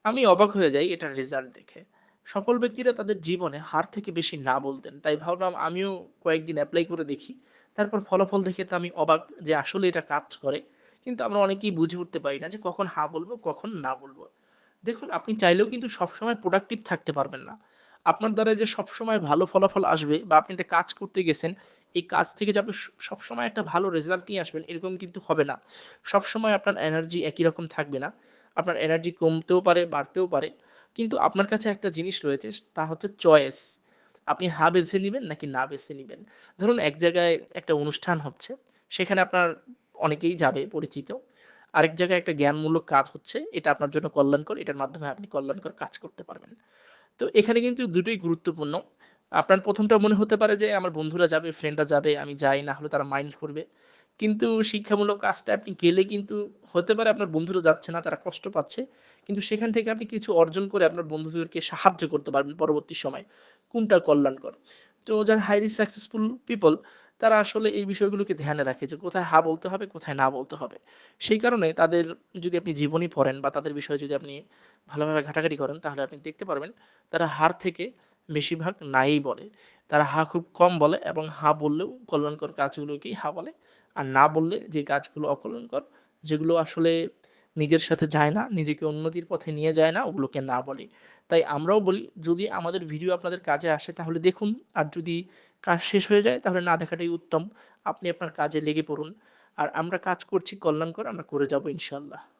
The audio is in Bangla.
আমি অবাক হয়ে যাই এটার রেজাল্ট দেখে। সফল ব্যক্তিরা তাদের জীবনে হার থেকে বেশি না বলতেন। তাই ভাবলাম আমিও কয়েকদিন এপ্লাই করে দেখি। তারপর ফলাফল দেখে তো আমি অবাক যে আসলে এটা কাজ করে। কিন্তু আমরা অনেকেই বুঝে উঠতে পারি না যে কখন হ্যাঁ বলব, কখন না বলব। দেখুন আপনি চাইলেও কিন্তু সবসময় প্রোডাক্টিভ থাকতে পারবেন না। আপনার দ্বারা যে সবসময় ভালো ফলাফল আসবে বা আপনি একটা কাজ করতে গেছেন, এই কাজ থেকে যে আপনি সবসময় একটা ভালো রেজাল্ট নিয়ে আসবেন এরকম কিন্তু হবে না। সবসময় আপনার এনার্জি একই রকম থাকবে না। আপনার এনার্জি কমতেও পারে, বাড়তেও পারে। কিন্তু আপনার কাছে একটা জিনিস রয়েছে তা হচ্ছে চয়েস। আপনি হ্যাঁ বেছে নিবেন নাকি না বেছে নিবেন। ধরুন এক জায়গায় একটা অনুষ্ঠান হচ্ছে, সেখানে আপনার অনেকেই যাবে পরিচিত। আরেক জায়গায় একটা জ্ঞানমূলক কাজ হচ্ছে, এটা আপনার জন্য কল্যাণকর, এটার মাধ্যমে আপনি কল্যাণকর কাজ করতে পারবেন। তো এখানে কিন্তু দুটোই গুরুত্বপূর্ণ। আপনার ১ম টা মনে হতে পারে যে আমার বন্ধুরা যাবে, ফ্রেন্ডরা যাবে, আমি যাই না হলে তারা মাইন্ড করবে। কিন্তু শিক্ষামূলক কাজটা আপনি গেলে কিন্তু হতে পারে আপনার বন্ধুরা যাচ্ছে না, তারা কষ্ট পাচ্ছে। কিন্তু সেখান থেকে আপনি কিছু অর্জন করে আপনার বন্ধুদেরকে সাহায্য করতে পারবেন পরবর্তী সময়ে। কোনটা কল্যাণকর। তো যারা হাইলি সাকসেসফুল পিপল তারা আসলে এই বিষয়গুলোকে ধ্যানে রাখে যে কোথায় হ্যাঁ বলতে হবে, কোথায় না বলতে হবে। সেই কারণে তাদের যদি আপনি জীবনী পড়েন বা তাদের বিষয়ে যদি আপনি ভালোভাবে ঘাটাঘাটি করেন তাহলে আপনি দেখতে পারবেন তারা হার থেকে বেশিরভাগ নাই বলে। তারা হা খুব কম বলে এবং হা বললেও কল্যাণকর কাজগুলোকেই হা বলে। আর না বললে যে কাজগুলো অকল্যাণকর, যেগুলো আসলে নিজের সাথে যায় না, নিজেকে উন্নতির পথে নিয়ে যায় না, ওগুলোকে না বলি। তাই আমরাও বলি যদি আমাদের ভিডিও আপনাদের কাজে আসে তাহলে দেখুন, আর যদি কাজ শেষ হয়ে যায় তাহলে না দেখাটাই উত্তম। আপনি আপনার কাজে লেগে পড়ুন। আর আমরা কাজ করছি কল্যাণকর, আমরা করে যাব ইনশাআল্লাহ।